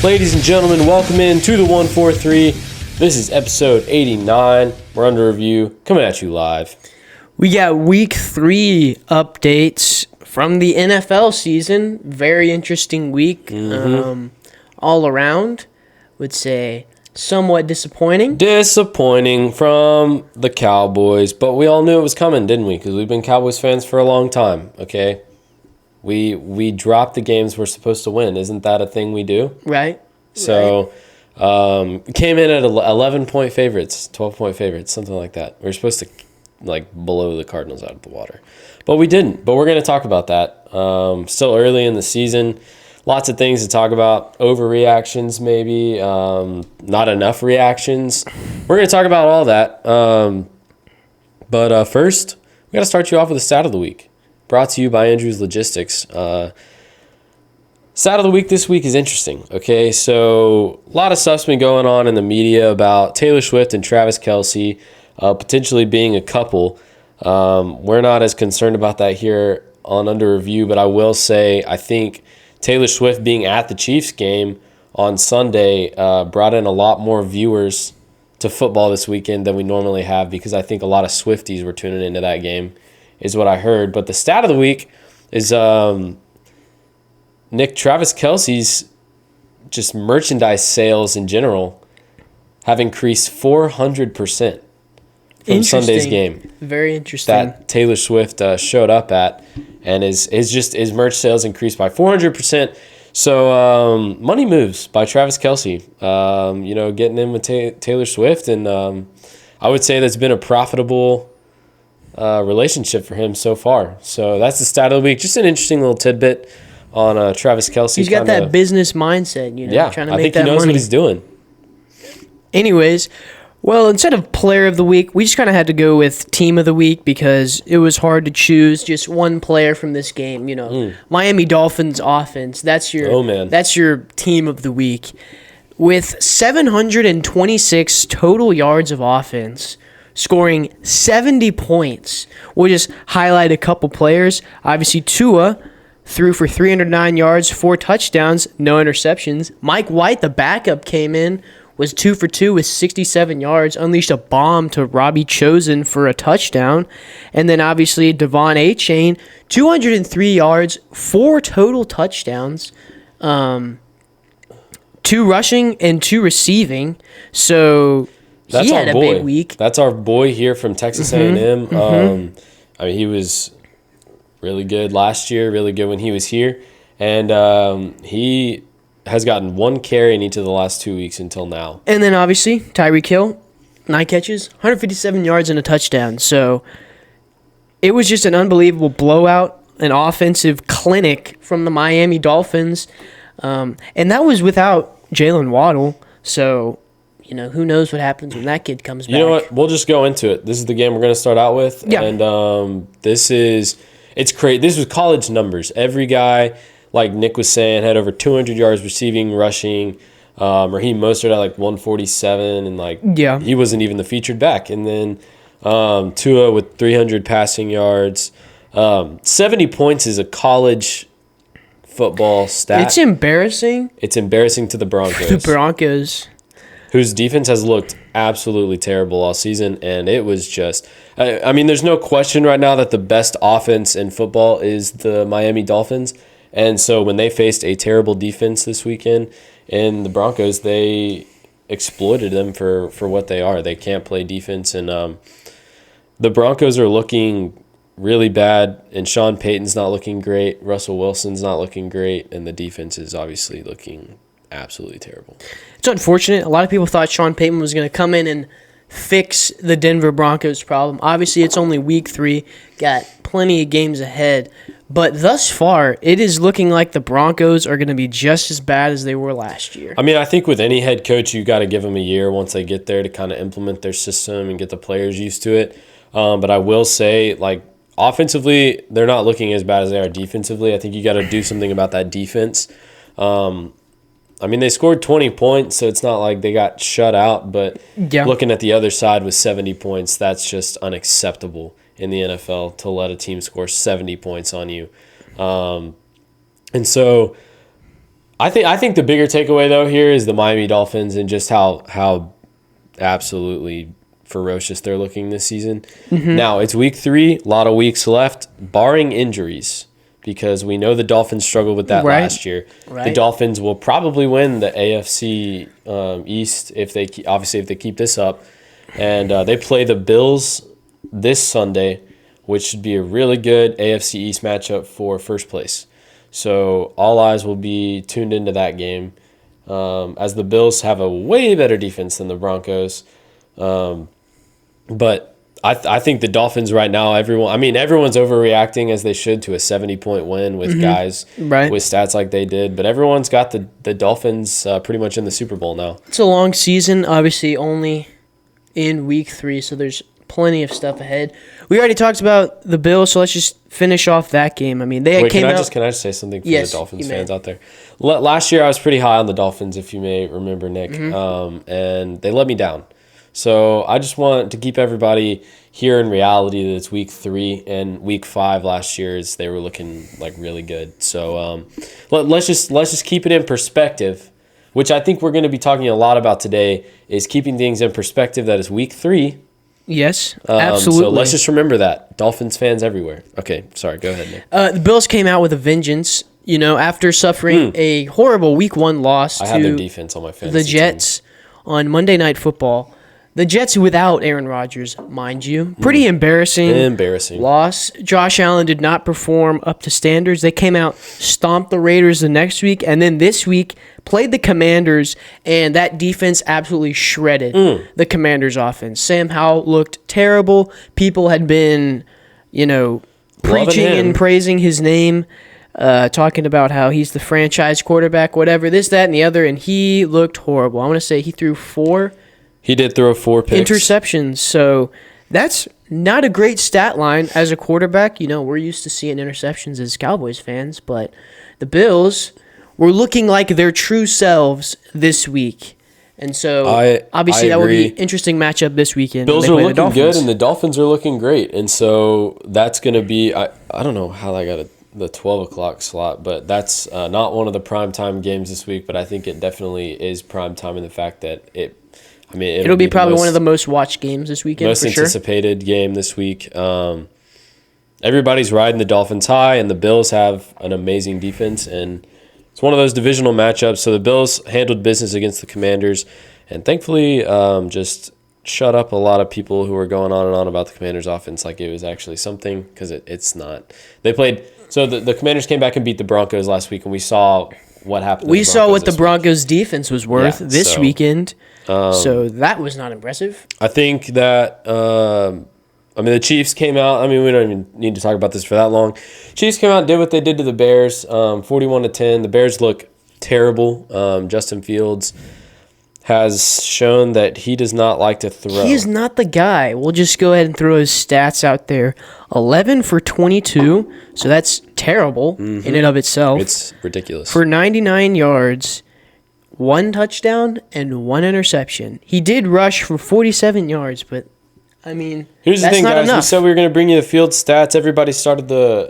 Ladies and gentlemen, welcome in to the 143. This is episode 89. We're under review, coming at you live. We got week 3 updates from the NFL season. Very interesting week. All around, would say somewhat disappointing. Disappointing from the Cowboys, but we all knew it was coming, didn't we? Because we've been Cowboys fans for a long time, okay? We dropped the games we're supposed to win. Isn't that a thing we do? Right. So, came in at 11-point favorites, 12-point favorites, something like that. We were supposed to, blow the Cardinals out of the water. But we didn't. But we're going to talk about that. Still early in the season. Lots of things to talk about. Overreactions, maybe. Not enough reactions. We're going to talk about all that. But first, we got to start you off with the stat of the week. Brought to you by Andrews Logistics. Stat of the week this week is interesting, okay? So a lot of stuff's been going on in the media about Taylor Swift and Travis Kelce potentially being a couple. We're not as concerned about that here on Under Review, but I will say I think Taylor Swift being at the Chiefs game on Sunday brought in a lot more viewers to football this weekend than we normally have because I think a lot of Swifties were tuning into that game is what I heard. But the stat of the week is Travis Kelce's just merchandise sales in general have increased 400% from Sunday's game. Very interesting. That Taylor Swift showed up at, and his merch sales increased by 400%. So money moves by Travis Kelce. Getting in with Taylor Swift, and I would say that's been a profitable relationship for him so far. So that's the stat of the week. Just an interesting little tidbit on Travis Kelce. He's got that business mindset, trying to make that money. I think he knows what he's doing. Anyways, well, instead of player of the week, we just kind of had to go with team of the week because it was hard to choose just one player from this game. Miami Dolphins offense. That's your team of the week. With 726 total yards of offense, scoring 70 points. We'll just highlight a couple players. Obviously, Tua threw for 309 yards, 4 touchdowns, no interceptions. Mike White, the backup, came in, was 2 for 2 with 67 yards, unleashed a bomb to Robbie Chosen for a touchdown. And then, obviously, Devon Achane, 203 yards, 4 total touchdowns, 2 rushing and 2 receiving. So he had a big week. That's our boy here from Texas A&M. He was really good last year, really good when he was here. And he has gotten 1 carry in each of the last 2 weeks until now. And then, obviously, Tyreek Hill, 9 catches, 157 yards and a touchdown. So it was just an unbelievable blowout, an offensive clinic from the Miami Dolphins. And that was without Jalen Waddle. So who knows what happens when that kid comes back. You know what? We'll just go into it. This is the game we're going to start out with. Yeah. And it's crazy. This was college numbers. Every guy, like Nick was saying, had over 200 yards receiving, rushing. Raheem Mostert at 147. And he wasn't even the featured back. And then Tua with 300 passing yards. 70 points is a college football stat. It's embarrassing. It's embarrassing to the Broncos. The Broncos, whose defense has looked absolutely terrible all season, and it was just there's no question right now that the best offense in football is the Miami Dolphins, and so when they faced a terrible defense this weekend in the Broncos, they exploited them for what they are. They can't play defense, and the Broncos are looking really bad, and Sean Payton's not looking great, Russell Wilson's not looking great, and the defense is obviously looking absolutely terrible. It's unfortunate. A lot of people thought Sean Payton was going to come in and fix the Denver Broncos problem. Obviously, it's only week 3. Got plenty of games ahead. But thus far, it is looking like the Broncos are going to be just as bad as they were last year. I think with any head coach, you got to give them a year once they get there to kind of implement their system and get the players used to it. But I will say, offensively, they're not looking as bad as they are defensively. I think you got to do something about that defense. They scored 20 points, so it's not like they got shut out. But looking at the other side with 70 points, that's just unacceptable in the NFL to let a team score 70 points on you. And so I think the bigger takeaway though here is the Miami Dolphins and just how absolutely ferocious they're looking this season. Now it's week 3, a lot of weeks left, barring injuries, because we know the Dolphins struggled with that last year. Right. The Dolphins will probably win the AFC East if they keep this up, and they play the Bills this Sunday, which should be a really good AFC East matchup for first place. So all eyes will be tuned into that game, as the Bills have a way better defense than the Broncos. But I think the Dolphins right now, everyone's overreacting as they should to a 70-point win with guys with stats like they did. But everyone's got the Dolphins pretty much in the Super Bowl now. It's a long season, obviously only in week 3, so there's plenty of stuff ahead. We already talked about the Bills, so let's just finish off that game. I mean, can I just say something for the Dolphins fans out there? Last year I was pretty high on the Dolphins, if you may remember, Nick, and they let me down. So I just want to keep everybody here in reality that it's week 3 and week 5 last year they were looking like really good. So let's just keep it in perspective, which I think we're going to be talking a lot about today, is keeping things in perspective. That is week 3. Yes, absolutely. So let's just remember that. Dolphins fans everywhere. Okay, sorry, go ahead, Nick. The Bills came out with a vengeance, after suffering a horrible week 1 loss I had their to defense on my fantasy the Jets on Monday Night Football. The Jets without Aaron Rodgers, mind you. Pretty embarrassing loss. Josh Allen did not perform up to standards. They came out, stomped the Raiders the next week, and then this week played the Commanders, and that defense absolutely shredded the Commanders' offense. Sam Howell looked terrible. People had been, preaching and praising his name, talking about how he's the franchise quarterback, whatever, this, that, and the other, and he looked horrible. I want to say he threw 4 He did throw 4 picks. interceptions, so that's not a great stat line as a quarterback. We're used to seeing interceptions as Cowboys fans, but the Bills were looking like their true selves this week. And so, obviously, that will be an interesting matchup this weekend. Bills are looking good, and the Dolphins are looking great. And so, that's going to be, I don't know how I got the 12 o'clock slot, but that's not one of the primetime games this week, but I think it definitely is primetime in the fact that it'll be probably one of the most watched games this weekend, most anticipated game this week. Everybody's riding the Dolphins high, and the Bills have an amazing defense, and it's one of those divisional matchups. So the Bills handled business against the Commanders, and thankfully just shut up a lot of people who were going on and on about the Commanders' offense like it was actually something, because it's not. They played. So the Commanders came back and beat the Broncos last week, and we saw what happened. We saw what the Broncos' defense was worth this weekend. So that was not impressive. I think that, the Chiefs came out. We don't even need to talk about this for that long. Chiefs came out and did what they did to the Bears, 41-10. The Bears look terrible. Justin Fields has shown that he does not like to throw. He's not the guy. We'll just go ahead and throw his stats out there. 11 for 22, so that's terrible in and of itself. It's ridiculous. For 99 yards, 1 touchdown, and 1 interception. He did rush for 47 yards, but, here's the thing, not guys. enough. We said we were going to bring you the field stats. Everybody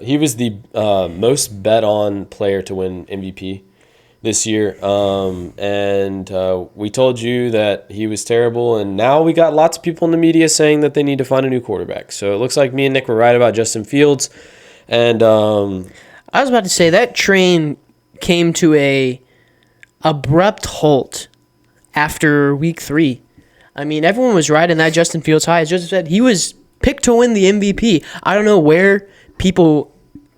he was the most bet-on player to win MVP this year, and we told you that he was terrible, and now we got lots of people in the media saying that they need to find a new quarterback. So it looks like me and Nick were right about Justin Fields, and I was about to say that train came to a abrupt halt after week 3. Everyone was riding that Justin Fields high. As Joseph said, he was picked to win the MVP. I don't know where people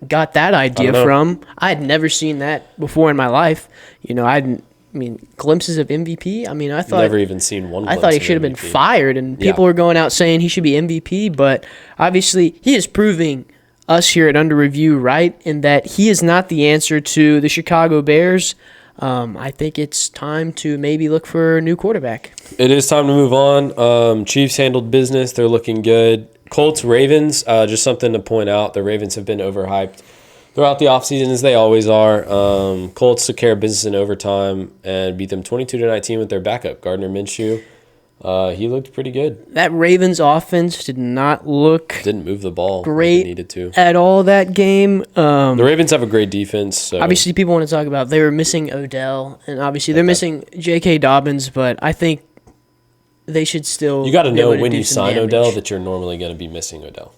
got that idea from. I had never seen that before in my life. Glimpses of MVP. I thought never even seen one. I thought he should have been fired, and people were going out saying he should be MVP. But obviously, he is proving us here at Under Review right in that he is not the answer to the Chicago Bears. I think it's time to maybe look for a new quarterback. It is time to move on. Chiefs handled business. They're looking good. Colts, Ravens, just something to point out. The Ravens have been overhyped throughout the offseason, as they always are. Colts took care of business in overtime and beat them 22-19 with their backup, Gardner Minshew. He looked pretty good. That Ravens offense did not look Didn't move the ball great like it needed to. at all that game. The Ravens have a great defense. So. Obviously, people want to talk about they were missing Odell, and obviously they're missing J.K. Dobbins, but I think they should still. You got to be know able to when do you some sign damage. Odell that you're normally going to be missing Odell.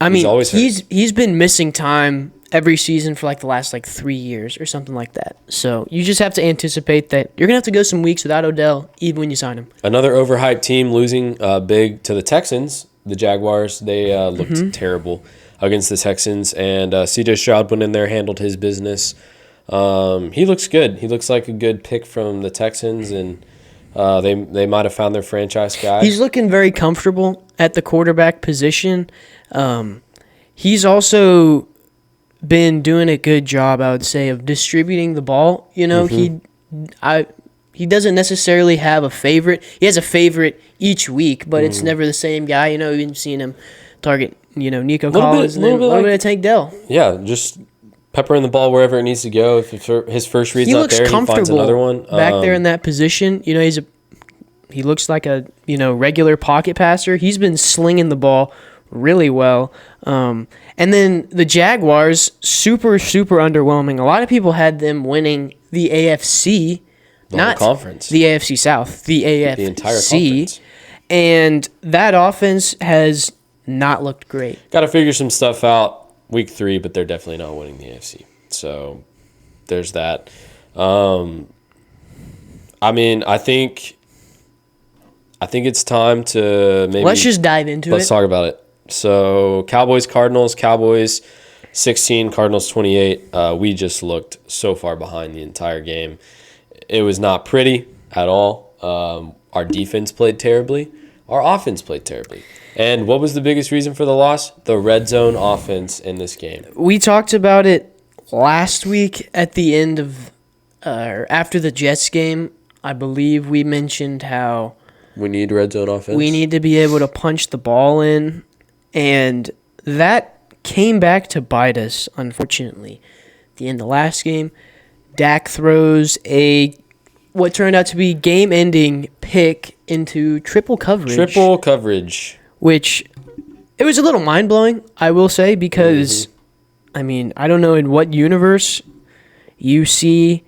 I mean, always hurt. he's been missing time every season for like the last 3 years or something like that. So you just have to anticipate that you're gonna have to go some weeks without Odell, even when you sign him. Another overhyped team losing big to the Texans. The Jaguars, they looked Mm-hmm. terrible against the Texans, and C.J. Stroud went in there, handled his business. He looks good. He looks like a good pick from the Texans, and they might have found their franchise guy. He's looking very comfortable at the quarterback position. He's also been doing a good job, I would say, of distributing the ball. You know, he doesn't necessarily have a favorite. He has a favorite each week, but it's never the same guy. You know, you've seen him target, Nico Collins and then a little bit of Tank Dell. Yeah, just peppering the ball wherever it needs to go. If his first read's He not looks there, he finds comfortable another one. back there in that position. You know, he looks like a regular pocket passer. He's been slinging the ball really well. And then the Jaguars, super, super underwhelming. A lot of people had them winning the AFC, The not whole conference. the AFC South, the AFC. The entire conference. And that offense has not looked great. Got to figure some stuff out week 3, but they're definitely not winning the AFC. So there's that. I mean, I think it's time to maybe Let's just dive into let's it. talk about it. So Cowboys 16, Cardinals 28. We just looked so far behind the entire game. It was not pretty at all. Our defense played terribly. Our offense played terribly. And what was the biggest reason for the loss? The red zone offense in this game. We talked about it last week at the end of after the Jets game. I believe we mentioned how We need red zone offense. we need to be able to punch the ball in, and that came back to bite us, unfortunately. At the end of the last game, Dak throws what turned out to be game-ending pick into triple coverage. Triple coverage. Which it was a little mind-blowing, I will say, because, I mean, I don't know in what universe you see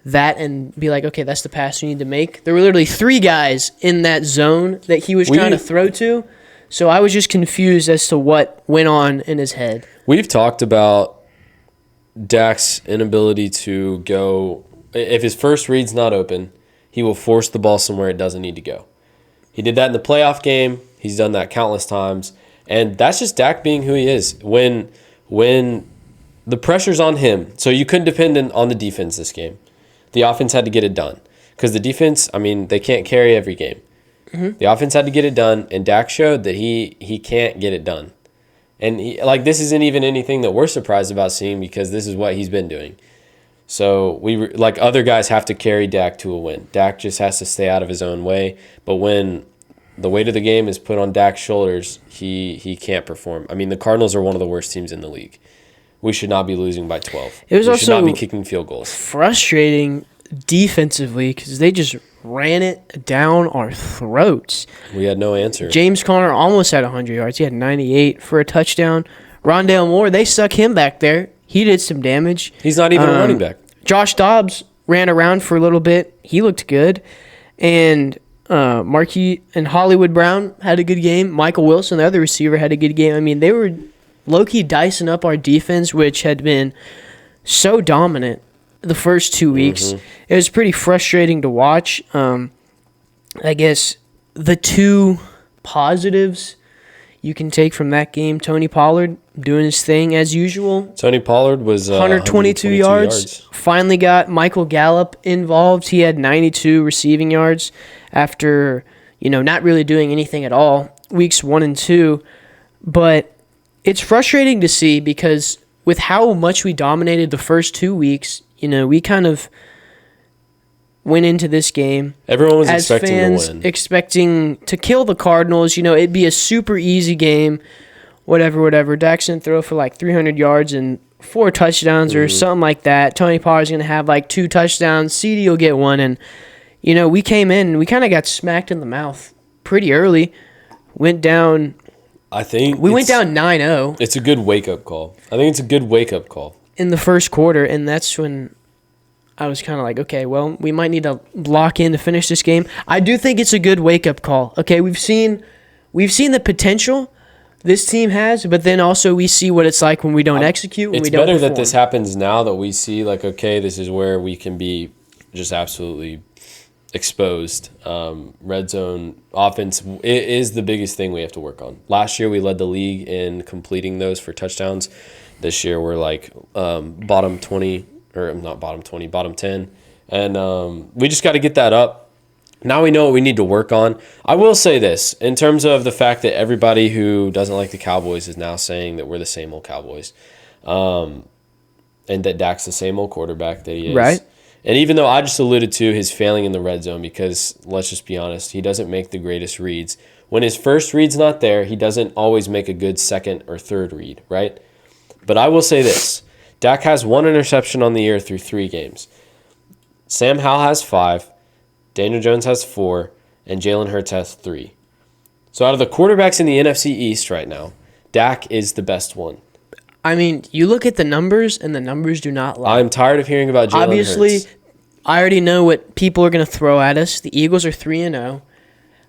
that and be like, okay, that's the pass you need to make. There were literally 3 guys in that zone that he was trying to throw to, so I was just confused as to what went on in his head. We've talked about Dak's inability to go. If his first read's not open, he will force the ball somewhere it doesn't need to go. He did that in the playoff game. He's done that countless times. And that's just Dak being who he is. When the pressure's on him, so you couldn't depend on the defense this game. The offense had to get it done. Because the defense, I mean, they can't carry every game. Mm-hmm. The offense had to get it done, and Dak showed that he can't get it done. And this isn't even anything that we're surprised about seeing because this is what he's been doing. So other guys have to carry Dak to a win. Dak just has to stay out of his own way. But when the weight of the game is put on Dak's shoulders, he can't perform. I mean, the Cardinals are one of the worst teams in the league. We should not be losing by 12. It was we should also not be kicking field goals. Frustrating defensively because they just ran it down our throats. We had no answer. James Conner almost had 100 yards. He had 98 for a touchdown. Rondale Moore, they stuck him back there. He did some damage. He's not even a running back. Josh Dobbs ran around for a little bit. He looked good. And Marquis and Hollywood Brown had a good game. Michael Wilson, the other receiver, had a good game. I mean, they were low-key dicing up our defense, which had been so dominant the first 2 weeks. Mm-hmm. It was pretty frustrating to watch. I guess the 2 positives you can take from that game, Tony Pollard doing his thing as usual. Tony Pollard was 122 yards. Finally got Michael Gallup involved. He had 92 receiving yards after, not really doing anything at all weeks 1 and 2. But it's frustrating to see because with how much we dominated the first 2 weeks, we kind of went into this game. Everyone was as expecting fans, to win. expecting to kill the Cardinals. It'd be a super easy game, whatever. Dak's going to throw for 300 yards and 4 touchdowns or something like that. Tony Pollard's going to have 2 touchdowns. CD will get 1, and we came in and we kind of got smacked in the mouth pretty early. Went down. I think We went down 9-0 It's a good wake-up call. I think it's a good wake-up call. in the first quarter, and that's when I was kind of like, okay, well, we might need to lock in to finish this game. I do think it's a good wake-up call. Okay, we've seen the potential this team has, but then also we see what it's like when we don't execute, when It's we don't better perform. that this happens now that we see, like, okay, this is where we can be just absolutely exposed. Red zone offense is the biggest thing we have to work on. Last year, we led the league in completing those for touchdowns. This year, we're like bottom 20, or not bottom 20, bottom 10. And we just got to get that up. Now we know what we need to work on. I will say this, in terms of the fact that everybody who doesn't like the Cowboys is now saying that we're the same old Cowboys. And that Dak's the same old quarterback that he is. Right. And even though I just alluded to his failing in the red zone, because let's just be honest, he doesn't make the greatest reads. When his first read's not there, he doesn't always make a good second or third read, right? But I will say this. Dak has 1 interception on the year through 3 games. Sam Howell has 5. Daniel Jones has 4, and Jalen Hurts has 3. So out of the quarterbacks in the NFC East right now, Dak is the best one. I mean, you look at the numbers, and the numbers do not lie. I'm tired of hearing about Jalen Obviously, Hurts. I already know what people are going to throw at us. The Eagles are 3-0.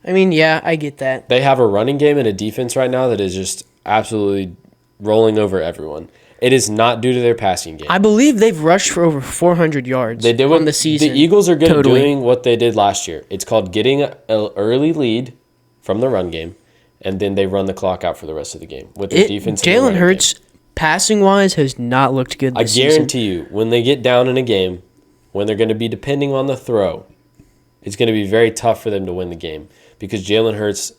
I mean, yeah, I get that. They have a running game and a defense right now that is just absolutely rolling over everyone. It is not due to their passing game. I believe they've rushed for over 400 yards They did on the season. The Eagles are good at Totally. doing what they did last year. It's called getting an early lead from the run game, and then they run the clock out for the rest of the game with the defense. and the Jalen running Hurts, game. passing-wise, has not looked good I this season. guarantee you, when they get down in a game, when they're going to be depending on the throw, it's going to be very tough for them to win the game because Jalen Hurts,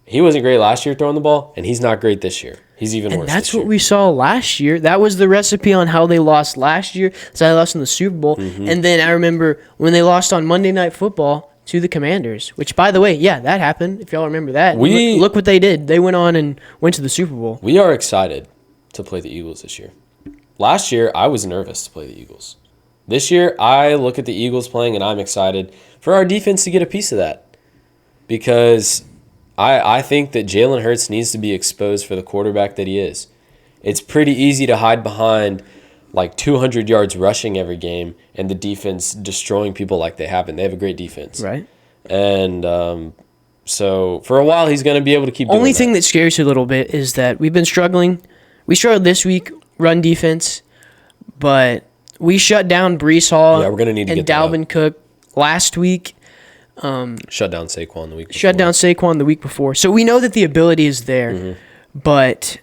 he wasn't great last year throwing the ball, and he's not great this year. He's even And worse. that's this what year. we saw last year. That was the recipe on how they lost last year. So they lost in the Super Bowl. Mm-hmm. And then I remember when they lost on Monday Night Football to the Commanders, which, by the way, yeah, that happened, if y'all remember that. Look what they did. They went on and went to the Super Bowl. We are excited to play the Eagles this year. Last year, I was nervous to play the Eagles. This year, I look at the Eagles playing, and I'm excited for our defense to get a piece of that. Because I think that Jalen Hurts needs to be exposed for the quarterback that he is. It's pretty easy to hide behind like 200 yards rushing every game and the defense destroying people like they have, and they have a great defense. Right. And so for a while, he's going to be able to keep doing Only that. thing that scares you a little bit is that we've been struggling. We struggled this week, run defense, but we shut down Brees Hall Yeah, we're gonna need to and get that up. Dalvin Cook last week. Shut down Saquon the week before. Shut down Saquon the week before. So we know that the ability is there, Mm-hmm. but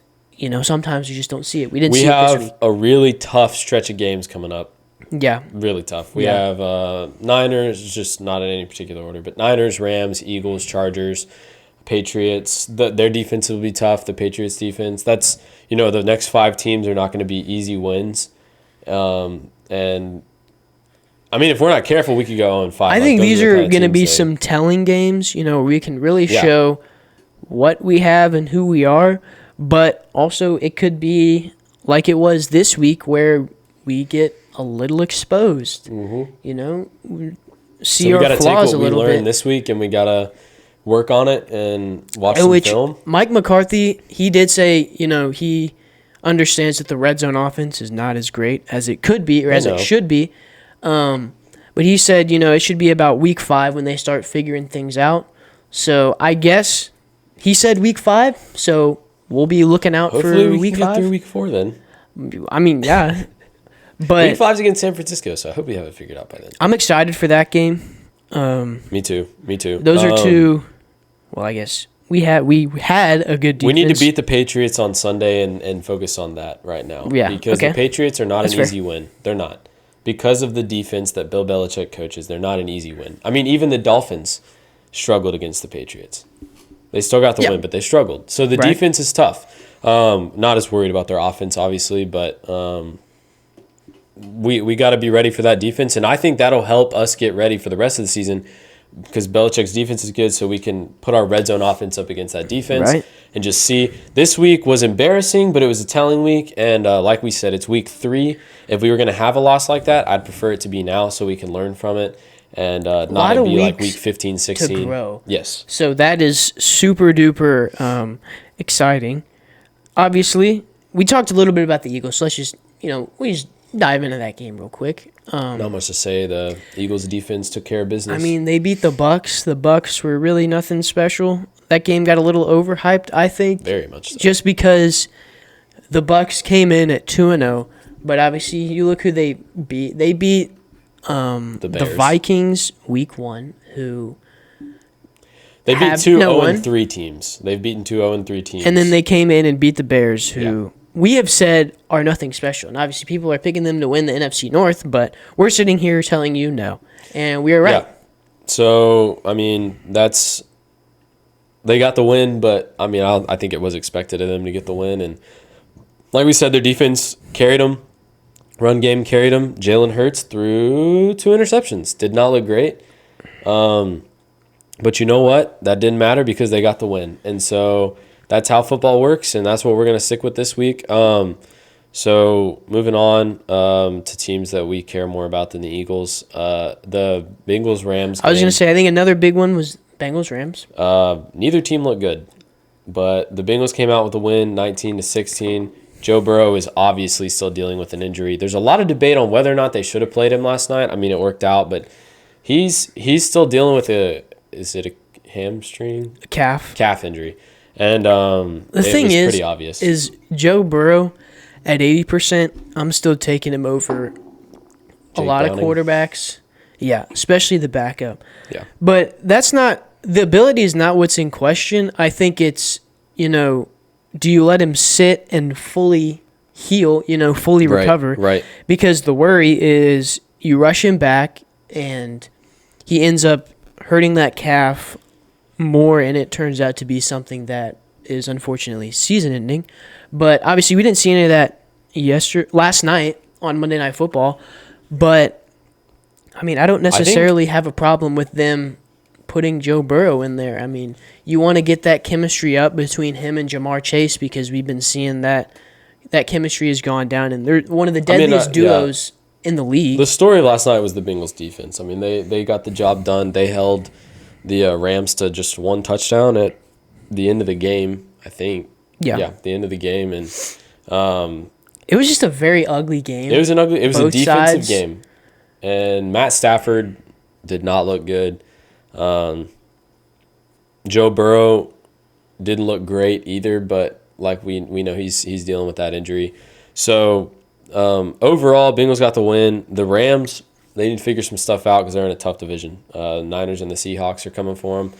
sometimes you just don't see it. We didn't We see it this week. have a really tough stretch of games coming up. Yeah. Really tough. We Yeah. have Niners, just not in any particular order, but Niners, Rams, Eagles, Chargers, Patriots. Their defense will be tough. The Patriots' defense. That's, the next 5 teams are not going to be easy wins. And I mean, if we're not careful, we could go on 5. I think these are going to be some telling games, where we can really Yeah. show what we have and who we are, but also it could be like it was this week where we get a little exposed, see So we our got to take flaws what a we little learned bit. this week and we got to work on it and watch some Which film. Mike McCarthy, he did say, he understands that the red zone offense is not as great as it could be or as know. it should be. But he said, it should be about week 5 when they start figuring things out. So I guess he said week 5, so we'll be looking out Hopefully for we week can get through 5. week 4 then. I mean, yeah. But Week 5's against San Francisco, so I hope we have it figured out by then. I'm excited for that game. Me too. Those are two. Well, I guess we had a good defense. We need to beat the Patriots on Sunday and focus on that right now. Yeah, Because okay. the Patriots are not That's an fair. easy win. They're not. Because of the defense that Bill Belichick coaches, they're not an easy win. I mean, even the Dolphins struggled against the Patriots. They still got the Yeah. win, but they struggled. So the Right. defense is tough. Not as worried about their offense, obviously, but we got to be ready for that defense. And I think that'll help us get ready for the rest of the season because Belichick's defense is good, so we can put our red zone offense up against that defense Right. and just see. This week was embarrassing, but it was a telling week. And like we said, it's week 3. If we were going to have a loss like that, I'd prefer it to be now so we can learn from it and lot not of be like weeks week 15, 16. to grow. Yes. So that is super duper exciting. Obviously, we talked a little bit about the Eagles, so let's just we just dive into that game real quick. Not much to say. The Eagles defense took care of business. I mean, they beat the Bucks. The Bucks were really nothing special. That game got a little overhyped, I think. Very much so. Just because the Bucks came in at 2-0, but obviously you look who they beat. They beat the Bears. Vikings week 1, who They beat have two no 0-3 teams. They've beaten two 0-3 teams. and then they came in and beat the Bears, who we have said are nothing special. And obviously people are picking them to win the NFC North, but we're sitting here telling you no. And we are right. Yeah. So, I mean, they got the win, but I mean, I think it was expected of them to get the win. And like we said, their defense carried them. Run game carried them. Jalen Hurts threw 2 interceptions. Did not look great. But you know what? That didn't matter because they got the win. And so that's how football works, and that's what we're going to stick with this week. So moving on to teams that we care more about than the Eagles. The Bengals-Rams I was game. going to say, I think another big one was Bengals-Rams. Neither team looked good, but the Bengals came out with a win, 19-16. Joe Burrow is obviously still dealing with an injury. There's a lot of debate on whether or not they should have played him last night. I mean, it worked out, but he's still dealing with is it a hamstring? A calf Injury. And The thing was is, pretty obvious. is Joe Burrow at 80%, I'm still taking him over a Jake lot Downing. of quarterbacks. Yeah, especially the backup. Yeah. But that's not – the ability is not what's in question. I think it's, do you let him sit and fully heal, fully recover? Right. Because the worry is you rush him back and he ends up hurting that calf more, and it turns out to be something that is unfortunately season-ending. But obviously, we didn't see any of that last night on Monday Night Football. But I mean, I don't necessarily have a problem with them putting Joe Burrow in there. I mean, you want to get that chemistry up between him and Jamar Chase because we've been seeing that chemistry has gone down, and they're one of the deadliest duos in the league. The story last night was the Bengals defense. I mean, they got the job done. They held the Rams to just 1 touchdown at the end of the game, I think. Yeah, the end of the game, and it was just a very ugly game. It was a defensive sides. game, and Matt Stafford did not look good. Joe Burrow didn't look great either, but like we know he's dealing with that injury. So overall, Bengals got the win. The Rams, they need to figure some stuff out because they're in a tough division. Niners and the Seahawks are coming for them,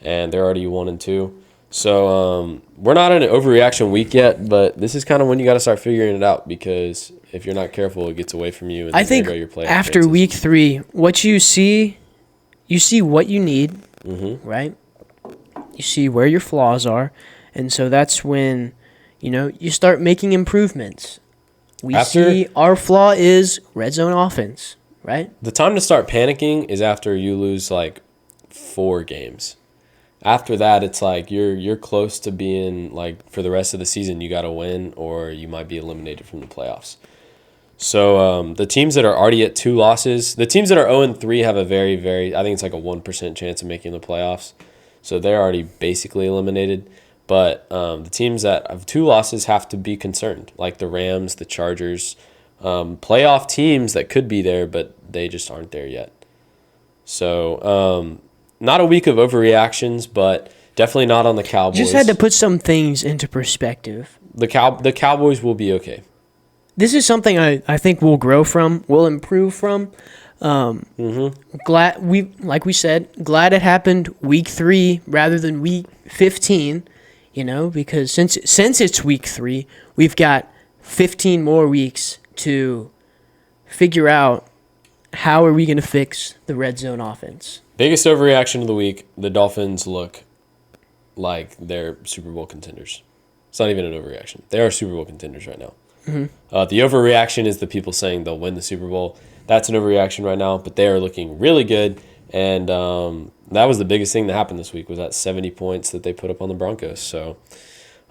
and they're already 1-2. So we're not in an overreaction week yet, but this is kind of when you got to start figuring it out because if you're not careful, it gets away from you. And I think your playoff after chances. week 3, what you see what you need, right? You see where your flaws are, and so that's when, you start making improvements. We see our flaw is red zone offense, right? The time to start panicking is after you lose like 4 games. After that, it's like you're close to being like for the rest of the season you got to win or you might be eliminated from the playoffs. So the teams that are already at 2 losses, the teams that are 0-3 have a very, very, I think it's like a 1% chance of making the playoffs. So they're already basically eliminated. But the teams that have 2 losses have to be concerned, like the Rams, the Chargers, playoff teams that could be there, but they just aren't there yet. So not a week of overreactions, but definitely not on the Cowboys. Just had to put some things into perspective. The Cowboys will be okay. This is something I think we'll grow from, we'll improve from. Glad it happened week 3 rather than week 15. Because since it's week 3, we've got 15 more weeks to figure out how are we going to fix the red zone offense. Biggest overreaction of the week, the Dolphins look like they're Super Bowl contenders. It's not even an overreaction. They are Super Bowl contenders right now. The overreaction is the people saying they'll win the Super Bowl. That's an overreaction right now, but they are looking really good. And that was the biggest thing that happened this week was that 70 points that they put up on the Broncos. So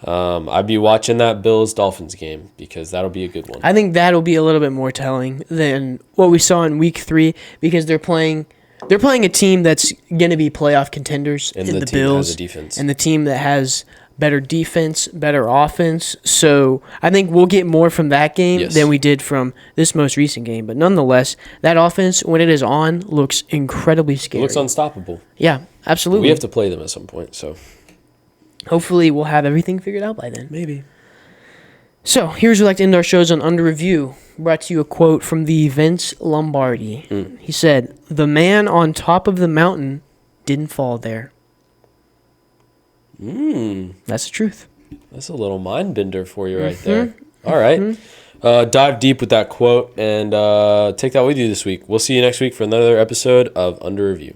I'd be watching that Bills-Dolphins game because that'll be a good one. I think that'll be a little bit more telling than what we saw in week 3 because they're playing they're playing a team that's going to be playoff contenders And in the the team that has Bills, a defense. and the team that has better defense, better offense. So I think we'll get more from that game Yes. than we did from this most recent game. But nonetheless, that offense, when it is on, looks incredibly It scary. looks unstoppable. Yeah, absolutely. We have to play them at some point, so Hopefully, we'll have everything figured out by then. maybe. So here's where we like to end our shows on Under Review. Brought to you a quote from the Vince Lombardi. He said, "The man on top of the mountain didn't fall there." That's the truth. That's a little mind bender for you right there. All right. Dive deep with that quote and take that with you this week. We'll see you next week for another episode of Under Review.